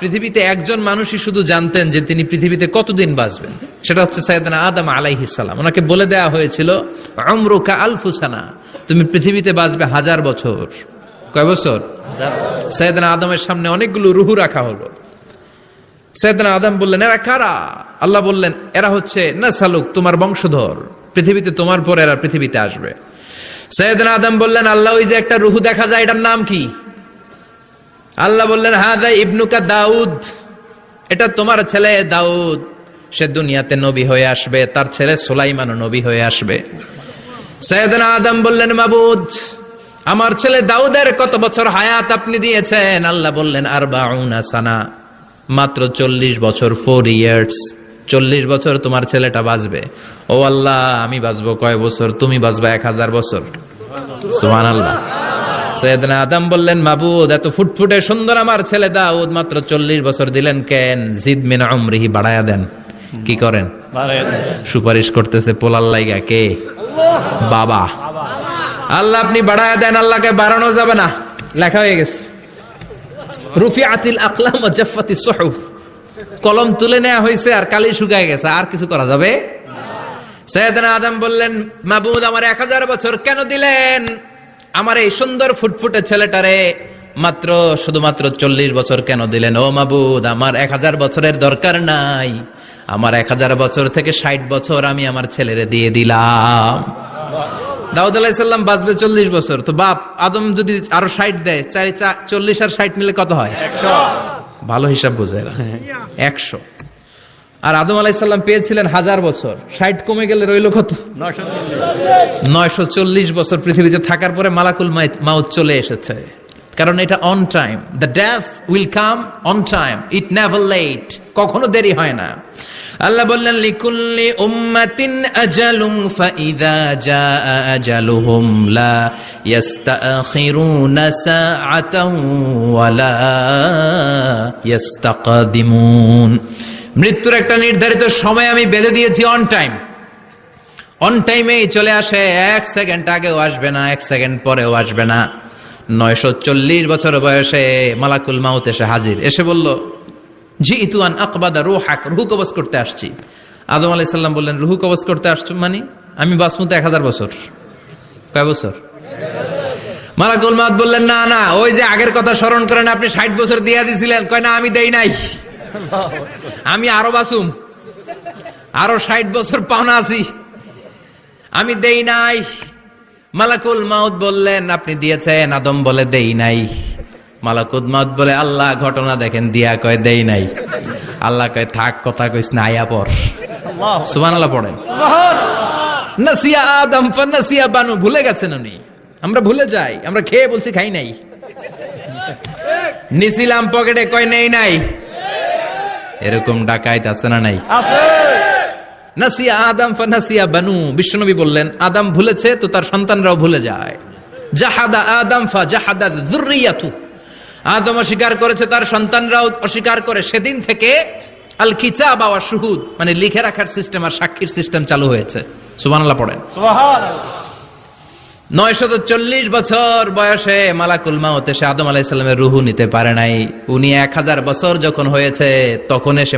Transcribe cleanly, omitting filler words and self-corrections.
পৃথিবীতে একজন মানুষই শুধু জানতেন যে তিনি পৃথিবীতে কতদিন বাঁচবেন, সেটা হচ্ছে সাইয়েদনা আদম আলাইহিস সালাম। ওনাকে বলে দেওয়া হয়েছিল উমরুকা আলফু সানা, তুমি পৃথিবীতে বাঁচবে 1000 বছর। কয় বছর? সাইয়েদনা আদমের সামনে অনেকগুলো রুহু রাখা হলো। সাইয়েদনা আদম বললেন, এরা কারা? আল্লাহ বললেন, এরা হচ্ছে নাসালুক, তোমার বংশধর, পৃথিবীতে তোমার পর এরা পৃথিবীতে আসবে। সাইয়েদনা আদম বললেন, আল্লাহ ওই যে একটা রুহু দেখা যায়, এটার নাম কি? আল্লাহ বললেন, হাদা ইবনুকা দাউদ, এটা তোমার ছেলে দাউদ, সে দুনিয়াতে নবী হয়ে আসবে, তার ছেলে সুলাইমানও নবী হয়ে আসবে। সাইয়েদনা আদম বললেন, মাবুদ, আমার ছেলে দাউদের কত বছর হায়াত আপনি দিয়েছেন? আল্লাহ বললেন, 40 সানা, মাত্র 40 বছর, 4 ইয়ার্স, 40 বছর তোমার ছেলেটা বাঁচবে। ও আল্লাহ, আমি বাঁচবো কয় বছর? তুমি বাঁচবা 1000 বছর। সুবহানাল্লাহ। সাইয়েদনা আদম বললেন, মাবুদ, এত ফুটফুটে সুন্দর আমার ছেলে দাউদ, মাত্র 40 বছর দিলেন কেন? জিদ মিন উমরিহি, বাড়ায়া দেন। কি করেন? সুপারিশ করতেছে পোলার লাইগা। কে? বাবা। আল্লাহ আপনি বাড়ায়া দেন। আল্লাহকে বাড়ানো যাবে না, লেখা হয়ে গেছে। রুফিআতিল আকলাম ওয়া জাফফাতিস সুহুফ, কলম তুলে নেওয়া হয়েছে আর কালি শুকায় গেছে, আর কিছু করা যাবে? সাইয়েদনা আদম বললেন, মাবুদ, আমার 1000 বছর কেন দিলেন? আমার এই সুন্দর ফুটফুটে ছেলেটারে মাত্র শুধুমাত্র 40 বছর কেন দিলেন? ও মাবুদ, আমার 1000 বছরের দরকার নাই, আমার 1000 বছর থেকে 60 বছর আমি আমার ছেলেরে দিয়ে দিলাম। দাউদ আলাইহিস সালাম বাঁচবে 40 বছর, তো বাপ আদম যদি আরো 60 দেয়, 40 আর 60 মিলে কত হয়? 100। ভালো হিসাব বোঝে এরা, 100। আর আদম আলাইহিস সালাম পেয়েছিলেন 1000 বছর, 60 কমে গেলে রইল কত? 940 বছর পৃথিবীতে থাকার পরে মালাকুল মাউত চলে এসেছে। কারণ এটা on time, the death will come on time, it never late, কখনো দেরি হয় না। আল্লাহ বললেন, লিকুল্লি উম্মাতিন আজালুন ফাইযা জাআ আজালুহুম লা ইস্তাখিরুনা সাআতান ওয়া লা ইস্তাকদিমুন। মৃত্যুর একটা নির্ধারিত সময় আমি বেঁধে দিয়েছি, অন টাইম, অন টাইমেই চলে আসে, 1 সেকেন্ড আগেও আসবে না, 1 সেকেন্ড পরেও আসবে না। 940 বছর বয়সে মালাকুল মাউত এসে হাজির, এসে বলল, জিইতু আন আকবাদা রূহাক, রূহ কবজ করতে আসছি। আদম আলাইহিস সালাম বললেন, রূহ কবজ করতে আসছো মানে? আমি বাঁচবো তো 1000 বছর। কয় বছর? মালাকুল মাউত বললেন, না না, ওই যে আগের কথা স্মরণ করেন, আপনি 60 বছর দিয়া দিছিলেন। কয় না, আমি দেই নাই, আমি আরো বাঁচুম, আরো 60 বছর পাওনা আছি, আমি দেই নাই। মালাকুল মাউত বললেন, আপনি দিয়েছেন? আদম বলে, দেই নাই। মালাকুল মাউত বলে, আল্লাহ ঘটনা দেখেন, দিয়া কয় দেই নাই। আল্লাহ কয়, থাক, কথা কইস না, আয়া পর। সুবহানাল্লাহ পড়েন। নাসিয়া আদম ফানাসিয়া বানু, ভুলে গেছেন উনি। আমরা ভুলে যাই, আমরা খেয়ে বলছি খাই নাই, নিছিলাম পকেটে, কয় নেই নাই। এরকম ডাকাইত আছে না নাই? নাসিয়া আদম ফানাসিয়া বানু, বিশ্বনবী বললেন, আদম ভুলেছে তো তার সন্তানরাও ভুলে যায়। জাহাদা আদম ফাজাহাদা যুররিয়াতু, আদম অস্বীকার করেছে, তার সন্তানরাও অস্বীকার করে। সেদিন থেকে আল কিতাব ওয়া শুহুদ, মানে লিখে রাখার সিস্টেম আর সাক্ষীর সিস্টেম চালু হয়েছে। সুবহানাল্লাহ পড়েন। সুবহানাল্লাহ। 940 বছর বয়সে মালাকুল মাউত এসে আদম আলাইহিস সালামের রূহ নিতে পারে নাই। উনি 1000 বছর যখন হয়েছে তখন এসে